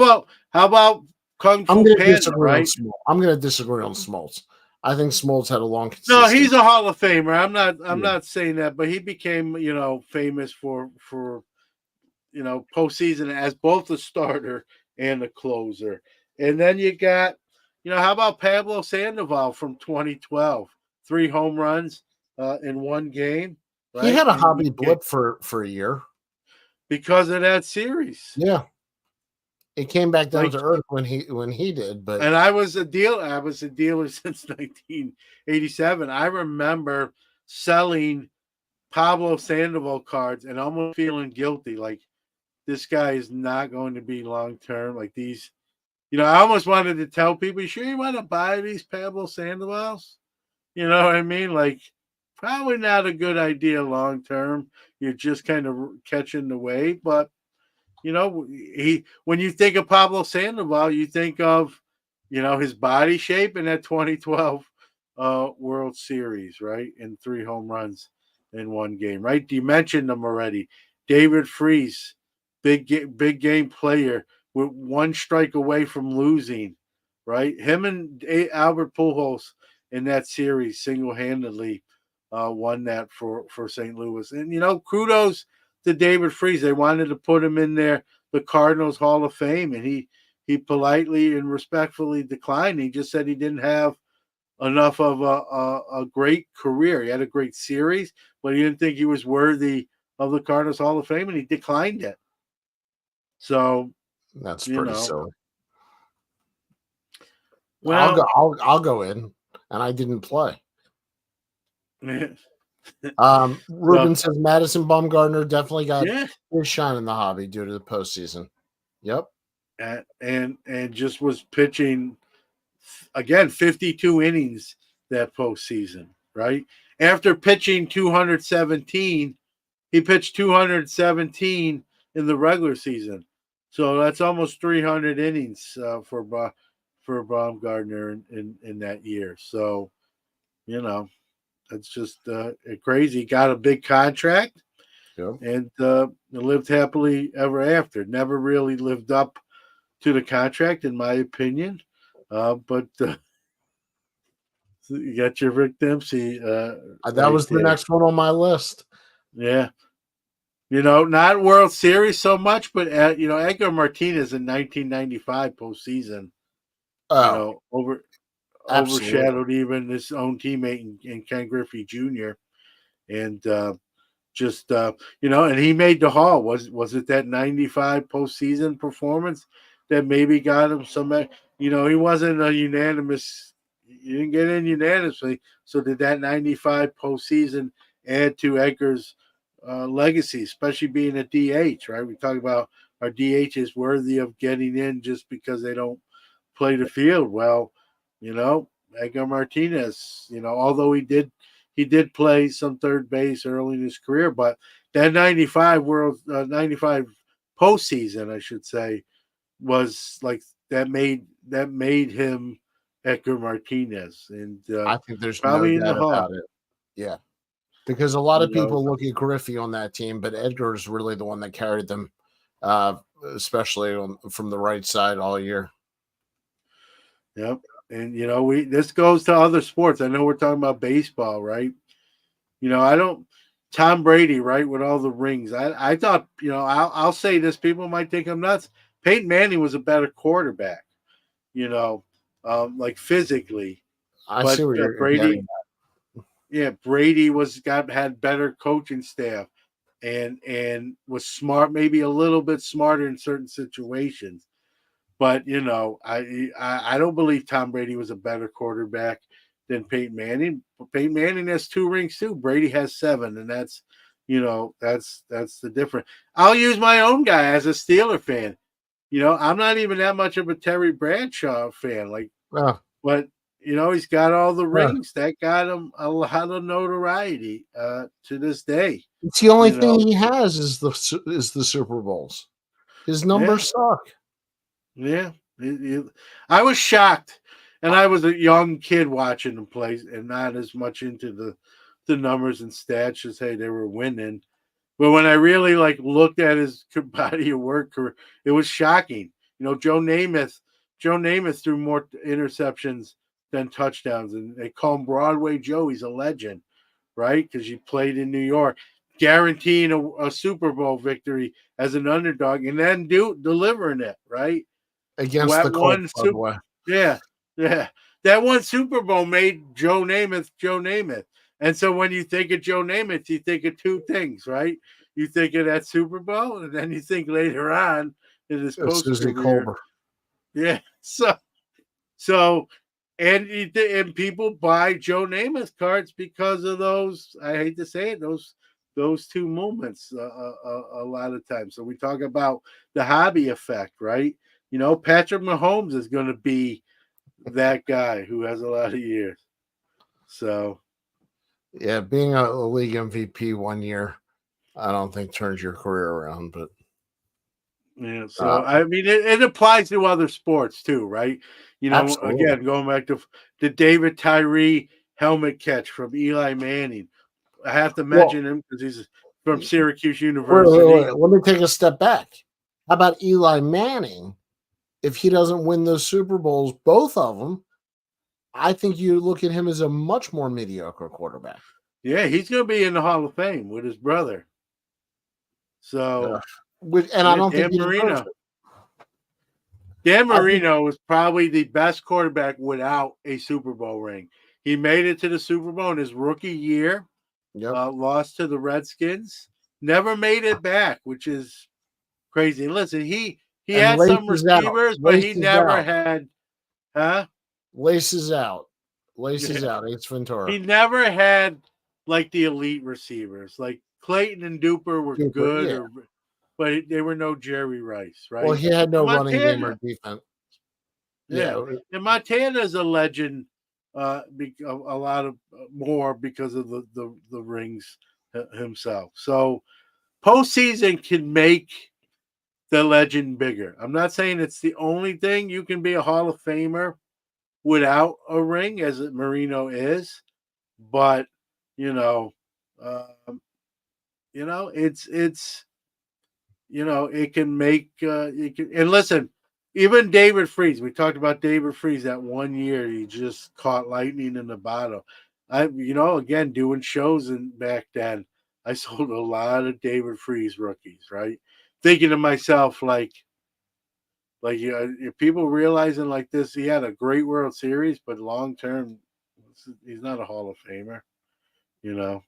about Kung I'm Fu going to Panda? disagree on Right? Smoltz. I'm going to disagree on Smoltz. I think Smoltz had a long No, consistent. he's a Hall of Famer. I'm not saying that, but he became famous for postseason as both a starter and a closer. And then you got, how about Pablo Sandoval from 2012? 3 home runs in one game. Right? He had a hobby blip for a year because of that series. Yeah, it came back down to earth when he did. But and I was a dealer since 1987. I remember selling Pablo Sandoval cards and almost feeling guilty, like, this guy is not going to be long term. Like, these, I almost wanted to tell people, you sure you want to buy these Pablo Sandovals? You know what I mean? Like, probably not a good idea long term. You're just kind of catching the wave. But, when you think of Pablo Sandoval, you think of, his body shape in that 2012 World Series, right? And 3 home runs in one game, right? You mentioned them already. David Freese, big game player with 1 strike away from losing, right? Him and Albert Pujols in that series single-handedly won that for St. Louis. And, kudos to David Freese. They wanted to put him in there, the Cardinals Hall of Fame, and he politely and respectfully declined. He just said he didn't have enough of a great career. He had a great series, but he didn't think he was worthy of the Cardinals Hall of Fame, and he declined it. So that's pretty silly. Well, I'll go in, and I didn't play. Ruben says Madison Bumgarner definitely got his shine in the hobby due to the postseason. Yep. And just was pitching again 52 innings that postseason, right? After pitching 217, he pitched 217 in the regular season, so that's almost 300 innings for Baumgartner in that year. So, that's just crazy. Got a big contract, and lived happily ever after. Never really lived up to the contract, in my opinion. But You got your Rick Dempsey. That Right was the there. next one on my list. Yeah. Not World Series so much, but Edgar Martinez in 1995 postseason. Oh, absolutely. Overshadowed even his own teammate in Ken Griffey Jr. And and he made the Hall. Was it that 95 postseason performance that maybe got him some? He wasn't a unanimous. He didn't get in unanimously. So did that 95 postseason add to Edgar's legacy, especially being a DH? Right, we talk about our DH is worthy of getting in just because they don't play the field well. Edgar Martinez. Although he did play some third base early in his career, but that 95 postseason, I should say, was like that made him Edgar Martinez, and I think there's no probably in the doubt Hall. about it. Yeah. Because a lot You of know, people look at Griffey on that team, but Edgar is really the one that carried them, especially from the right side all year. yep. And we this goes to other sports. I know we're talking about baseball, right? I don't. Tom Brady, right, with all the rings. I thought, I'll say this. People might think I'm nuts. Peyton Manning was a better quarterback, like physically. I see But where you're Brady, getting. yeah, Brady had better coaching staff and was smart, maybe a little bit smarter in certain situations. But I don't believe Tom Brady was a better quarterback than Peyton Manning. Peyton Manning has 2 rings too. Brady has 7, and that's the difference. I'll use my own guy as a Steeler fan. I'm not even that much of a Terry Bradshaw fan, Oh, but he's got all the yeah. rings that got him a lot of notoriety to this day. It's the only You thing know, he has is the Super Bowls. His yeah, numbers suck. yeah. I was shocked, and I was a young kid watching them play, and not as much into the numbers and stats as hey they were winning. But when I really looked at his body of work, it was shocking. Joe Namath threw more interceptions than touchdowns, and they call him Broadway Joe. He's a legend, right? Because he played in New York, guaranteeing a Super Bowl victory as an underdog, and then delivering it, right? Against the That Colts, one by the way. yeah, yeah. That one Super Bowl made Joe Namath. And so when you think of Joe Namath, you think of 2 things, right? You think of that Super Bowl, and then you think later on in his post Susie career, Colbert. yeah. So, and people buy Joe Namath cards because of those. I hate to say it, those 2 moments a lot of times. So we talk about the hobby effect, right? Patrick Mahomes is going to be that guy who has a lot of years. So, Yeah, being a league MVP one year, I don't think turns your career around, but yeah. So, I mean, it applies to other sports too, right? absolutely. Again, going back to the David Tyree helmet catch from Eli Manning. I have to Well, mention him because he's from Syracuse wait, University. Let me take a step back. How about Eli Manning? If he doesn't win those Super Bowls, both of them, I think you look at him as a much more mediocre quarterback. Yeah, he's going to be in the Hall of Fame with his brother. So, And I don't think Dan he deserves Marino. it. Dan Marino was probably the best quarterback without a Super Bowl ring. He made it to the Super Bowl in his rookie year, Yep. lost to the Redskins, never made it back, which is crazy. Listen, he And had some laces out. receivers, but he Laces never out. had, huh? Laces out. Laces Yeah. out. Ace Ventura. He never had the elite receivers. Like Clayton and Duper were Super, good, yeah. but they were no Jerry Rice, right? Well, he had no And running game Montana, or defense. yeah, Yeah. and Montana's a legend. A lot of more because of the rings himself. So postseason can make the legend bigger. I'm not saying it's the only thing. You can be a Hall of Famer without a ring, as Marino is, but you know, it's it can make it can. And listen, Even David Freese. We talked about David Freese that one year. He just caught lightning in the bottle. Again, doing shows back then, I sold a lot of David Freese rookies, right? Thinking to myself, people realizing like this, he had a great World Series, but long term, he's not a Hall of Famer, you know.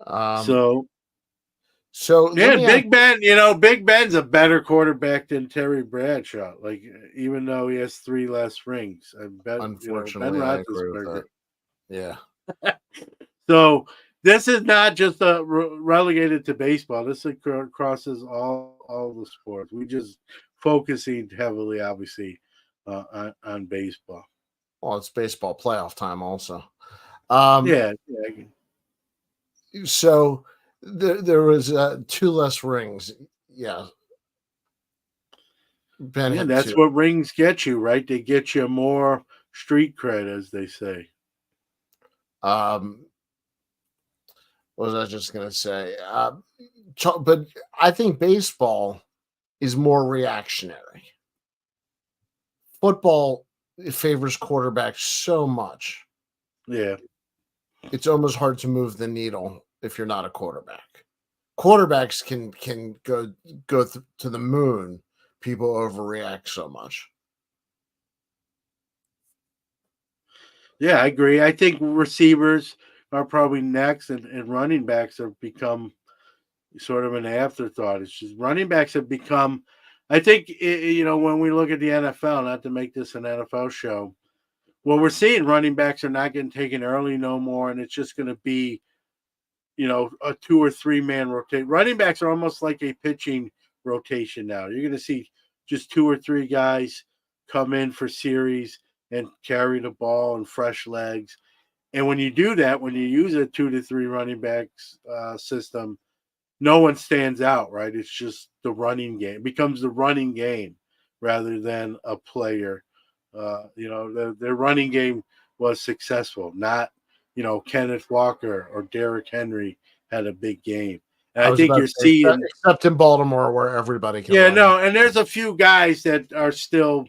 Um, So let me ask. Big Ben's a better quarterback than Terry Bradshaw. Like, even though he has 3 less rings, I bet Ben Unfortunately, I agree with Roethlisberger. that. Yeah. So this is not just relegated to baseball. This crosses all the sports. We just focusing heavily, obviously, on baseball. Well, it's baseball playoff time also. Um, Yeah. So there was 2 less rings. Yeah. Ben Yeah, had that's 2. what rings get you, right? They get you more street cred, as they say. What was I just going to say? But I think baseball is more reactionary. Football favors quarterbacks so much. Yeah. It's almost hard to move the needle if you're not a quarterback. Quarterbacks can go to the moon. People overreact so much. Yeah, I agree. I think receivers are probably next, and running backs have become sort of an afterthought. It's just running backs have become, I think, when we look at the NFL, not to make this an NFL show, well, we're seeing running backs are not getting taken early no more, and it's just going to be, a 2 or 3 man rotate. Running backs are almost like a pitching rotation now. You're going to see just 2 or 3 guys come in for series and carry the ball and fresh legs. And when you do that, when you use a 2 to 3 running backs system, no one stands out, right? It's just the running game. It becomes the running game rather than a player. Their running game was successful, not, Kenneth Walker or Derrick Henry had a big game. And I I was think about you're to say, seeing, except in Baltimore, where everybody can yeah, run. no, and there's a few guys that are still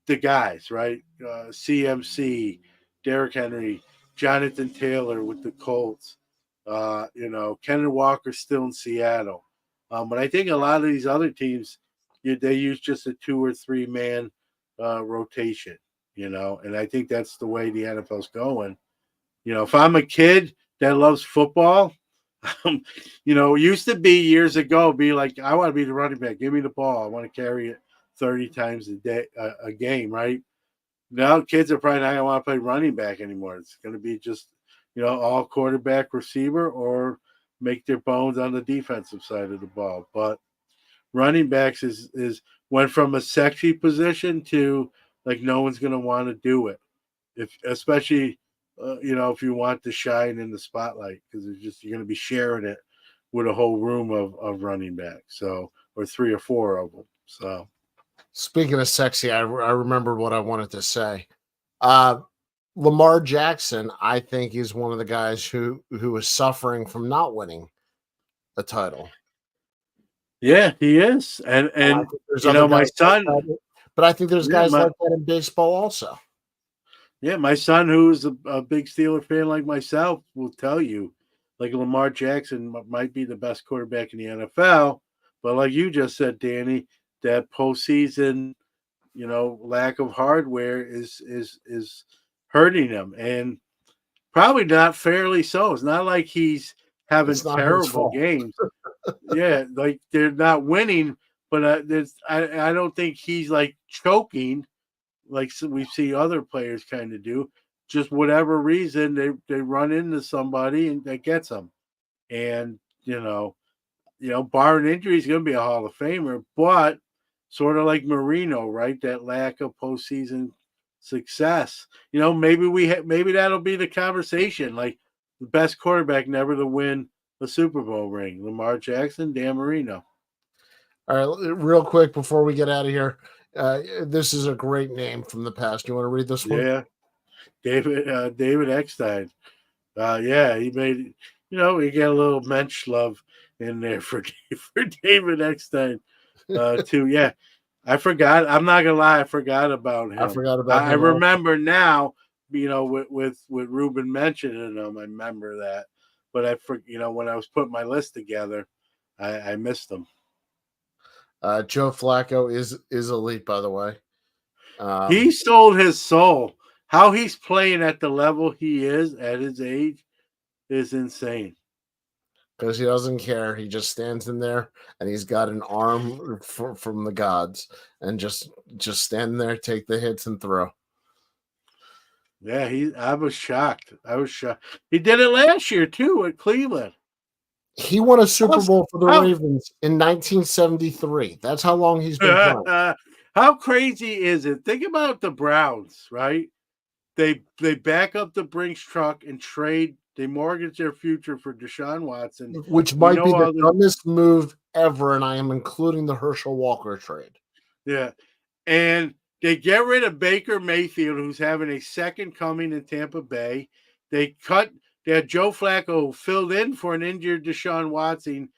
the guys, right? CMC, Derrick Henry, Jonathan Taylor with the Colts. Kenneth Walker still in Seattle. But I think a lot of these other teams, they use just a 2 or 3 man rotation, and I think that's the way the NFL's going. If I'm a kid that loves football, it used to be years ago, be like, I want to be the running back. Give me the ball. I want to carry it 30 times a game, right? Now kids are probably not going to want to play running back anymore. It's going to be just, all quarterback receiver or make their bones on the defensive side of the ball. But running backs is went from a sexy position to like no one's going to want to do it, especially if you want to shine in the spotlight, because you're going to be sharing it with a whole room of running backs, or 3 or 4 of them. So Speaking of sexy, I remember what I wanted to say. Lamar Jackson, I think, is one of the guys who is suffering from not winning a title. yeah, he is, I and think there's other my guys son, like that, but I think there's yeah, guys like that in baseball also. my son, who's a big Steeler fan like myself, will tell you, like, Lamar Jackson might be the best quarterback in the NFL, but like you just said, Danny, that postseason, lack of hardware is hurting him, and probably not fairly so. It's not like he's having It's not his terrible fault. games. Yeah, like they're not winning, but I don't think he's like choking like we see other players kind of do. Just whatever reason they run into somebody and that gets them, and barring injury, he's going to be a Hall of Famer, but sort of like Marino, right? That lack of postseason success. Maybe that'll be the conversation. Like the best quarterback never to win a Super Bowl ring: Lamar Jackson, Dan Marino. All right, real quick before we get out of here, this is a great name from the past. You want to read this one? Yeah, David Eckstein. Yeah, he made. He got a little Mensch love in there for David Eckstein too. Yeah, I forgot. I'm not gonna lie. I forgot about him. I forgot about I him. remember now. With Ruben mentioning him, I remember that. But when I was putting my list together, I missed him. Joe Flacco is elite, by the way. He sold his soul. How he's playing at the level he is at his age is insane. Because he doesn't care. He just stands in there and he's got an arm from the gods and just stand there, take the hits and throw. Yeah, I was shocked. He did it last year too at Cleveland. He won a Super Bowl for the Ravens in 1973. That's how long he's been playing. How crazy is it? Think about the Browns, right? They back up the Brinks truck and trade. They mortgage their future for Deshaun Watson, which might be the dumbest move ever, and I am including the Herschel Walker trade. Yeah, and they get rid of Baker Mayfield, who's having a second coming in Tampa Bay. They had Joe Flacco filled in for an injured Deshaun Watson.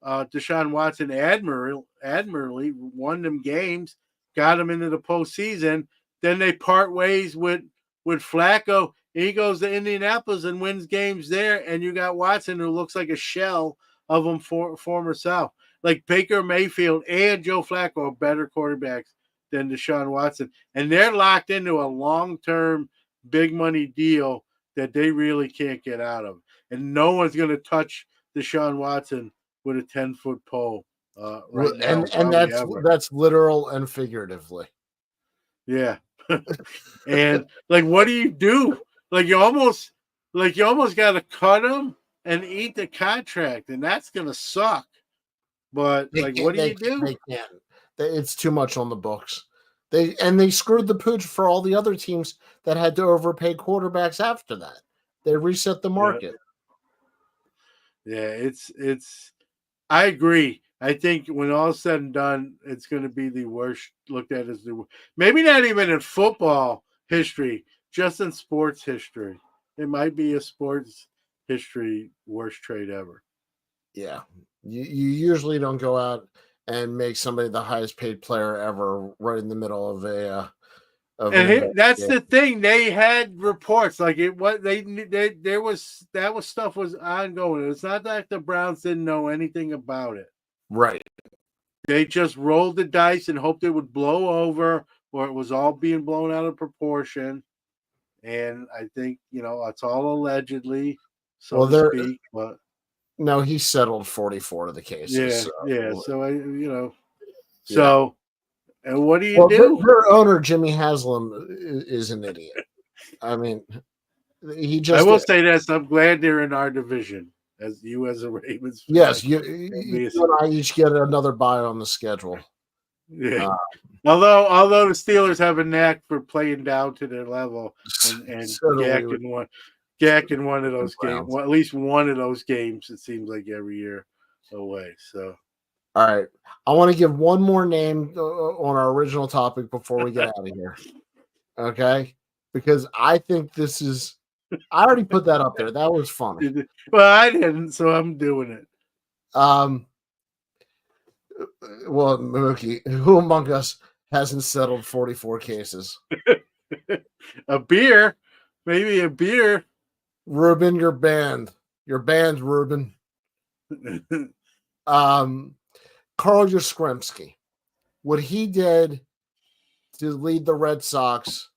Deshaun Watson admirably won them games, got him into the postseason. Then they part ways with Flacco. He goes to Indianapolis and wins games there, and you got Watson, who looks like a shell of him former self. Like Baker Mayfield and Joe Flacco are better quarterbacks than Deshaun Watson, and they're locked into a long-term, big money deal that they really can't get out of, and no one's going to touch Deshaun Watson with a 10-foot pole right now. And that's literal and figuratively. Yeah. And like, what do you do? Like you almost got to cut him and eat the contract, and that's gonna suck. But what do you do? They can't. It's too much on the books. They screwed the pooch for all the other teams that had to overpay quarterbacks after that. They reset the market. Yeah, it's. I agree. I think when all is said and done, it's going to be the worst looked at as maybe not even in football history, just in sports history. It might be a sports history worst trade ever. Yeah, you usually don't go out and make somebody the highest paid player ever right in the middle of a. That's the thing. They had reports like it. What there was stuff was ongoing. It's not that the Browns didn't know anything about it. Right. They just rolled the dice and hoped it would blow over, or it was all being blown out of proportion. And I think it's all allegedly, so to speak. But no, he settled 44 of the cases. Yeah. So So, and what do you do? Their owner Jimmy Haslam is an idiot. I mean, I will say this: I'm glad they're in our division. As a Ravens fan. Yes, you and I each get another bye on the schedule. Yeah. Although the Steelers have a knack for playing down to their level and gacking one of those games. Well, at least one of those games, it seems like every year away. So, all right, I want to give one more name on our original topic before we get out of here. Okay, because I think this is. I already put that up there. That was funny. Well, I didn't, so I'm doing it. Well, Mookie, who among us hasn't settled 44 cases? A beer, maybe a beer. Ruben, you're banned. You're banned, Ruben. Carl Yastrzemski, what he did to lead the Red Sox.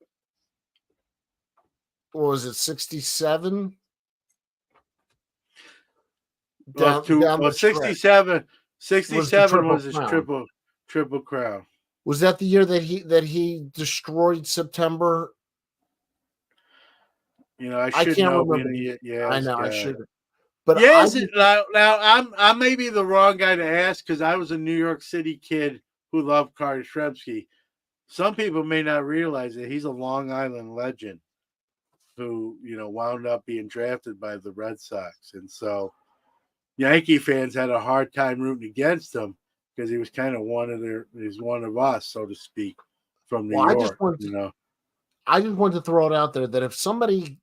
What was it, 67? Down 67. 67 was his triple crown. Was that the year that he destroyed September? I can't remember. I know I should. But yes, now I may be the wrong guy to ask because I was a New York City kid who loved Carl Yastrzemski. Some people may not realize that he's a Long Island legend who, wound up being drafted by the Red Sox. And so Yankee fans had a hard time rooting against him because he was kind of one of us, so to speak, from New York. I just want to throw it out there that if somebody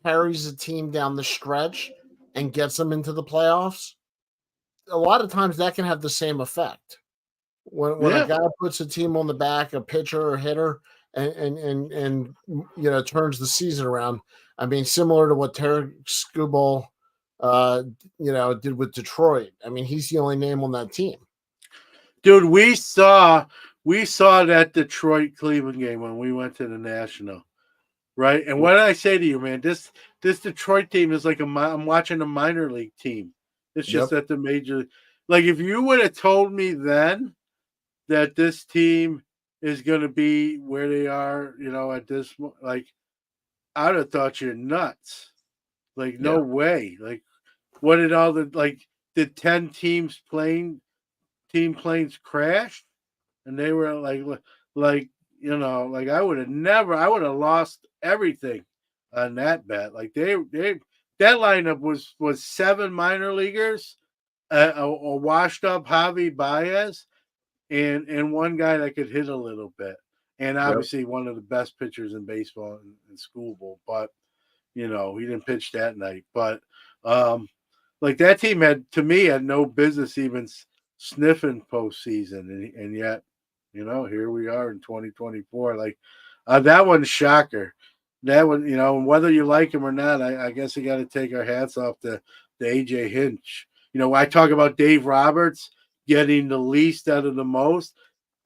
carries a team down the stretch and gets them into the playoffs, a lot of times that can have the same effect. When a guy puts a team on the back, a pitcher or hitter, and turns the season around. I mean, similar to what Terry Skubal, did with Detroit. I mean, he's the only name on that team. Dude, we saw that Detroit Cleveland game when we went to the National, right? And what did I say to you, man? This Detroit team is like I'm watching a minor league team. It's just at the major. Like if you would have told me then that this team is going to be where they are, at this, like, I'd have thought you're nuts. Like, no way. Like, what did all the, did 10 team planes crash? And they were like, I would have lost everything on that bet. Like, that lineup was 7 minor leaguers, a washed up Javi Baez, and one guy that could hit a little bit, and obviously one of the best pitchers in baseball in Skubal, but he didn't pitch that night. But that team had no business even sniffing postseason, and yet here we are in 2024. Like that one's shocker. That one, whether you like him or not, I guess you got to take our hats off to AJ Hinch. I talk about Dave Roberts getting the least out of the most.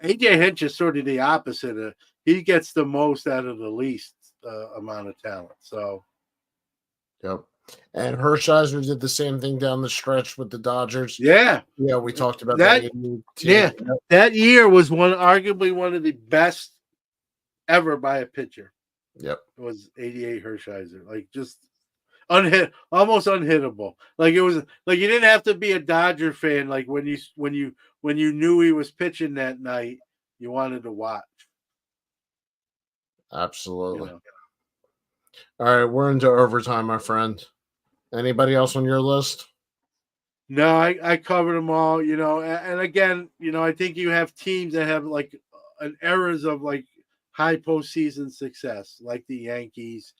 AJ Hinch is sort of the opposite. He gets the most out of the least amount of talent. So, yep. And Hershiser did the same thing down the stretch with the Dodgers. Yeah, we talked about that. Yeah, that year was arguably one of the best ever by a pitcher. Yep, it was 88 Hershiser, like just almost unhittable. Like it was like you didn't have to be a Dodger fan. Like when you knew he was pitching that night, you wanted to watch. Absolutely. All right, we're into overtime, my friend. Anybody else on your list? No, I covered them all. And again, I think you have teams that have like an eras of like high postseason success, like the Yankees,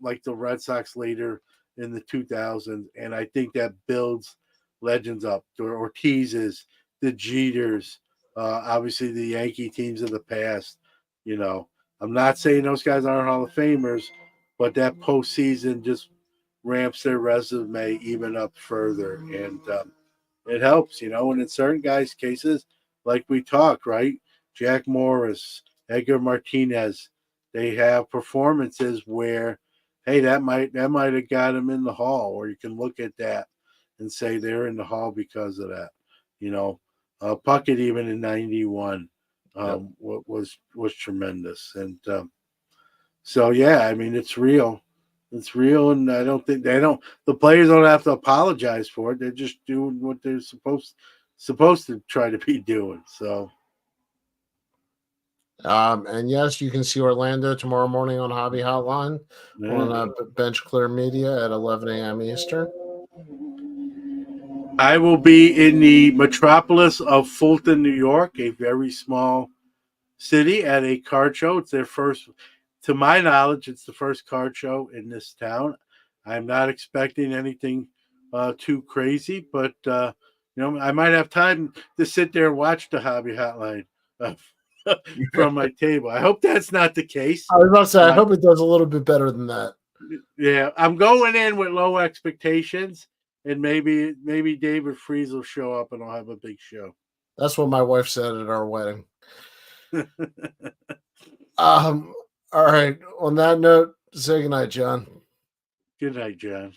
like the Red Sox later in the 2000s, and I think that builds legends up. The Ortizes, the Jeters, obviously the Yankee teams of the past. I'm not saying those guys aren't Hall of Famers, but that postseason just ramps their resume even up further, and it helps. And in certain guys' cases, like we talked, right, Jack Morris, Edgar Martinez, they have performances where, hey, that might have got him in the Hall, or you can look at that and say they're in the Hall because of that. Puckett even in '91 was tremendous, and so yeah, I mean it's real. It's real, and I don't think the players don't have to apologize for it. They're just doing what they're supposed to try to be doing. So. And yes, you can see Orlando tomorrow morning on Hobby Hotline on Bench Clear Media at 11 a.m. Eastern. I will be in the metropolis of Fulton, New York, a very small city, at a card show. It's their first, to my knowledge, it's the first card show in this town. I'm not expecting anything too crazy, but I might have time to sit there and watch the Hobby Hotline from my table. I hope that's not the case. I was about to say, I hope it does a little bit better than that. Yeah, I'm going in with low expectations, and maybe David Freese will show up and I'll have a big show. That's what my wife said at our wedding. All right. On that note, say goodnight, John. Good night, John.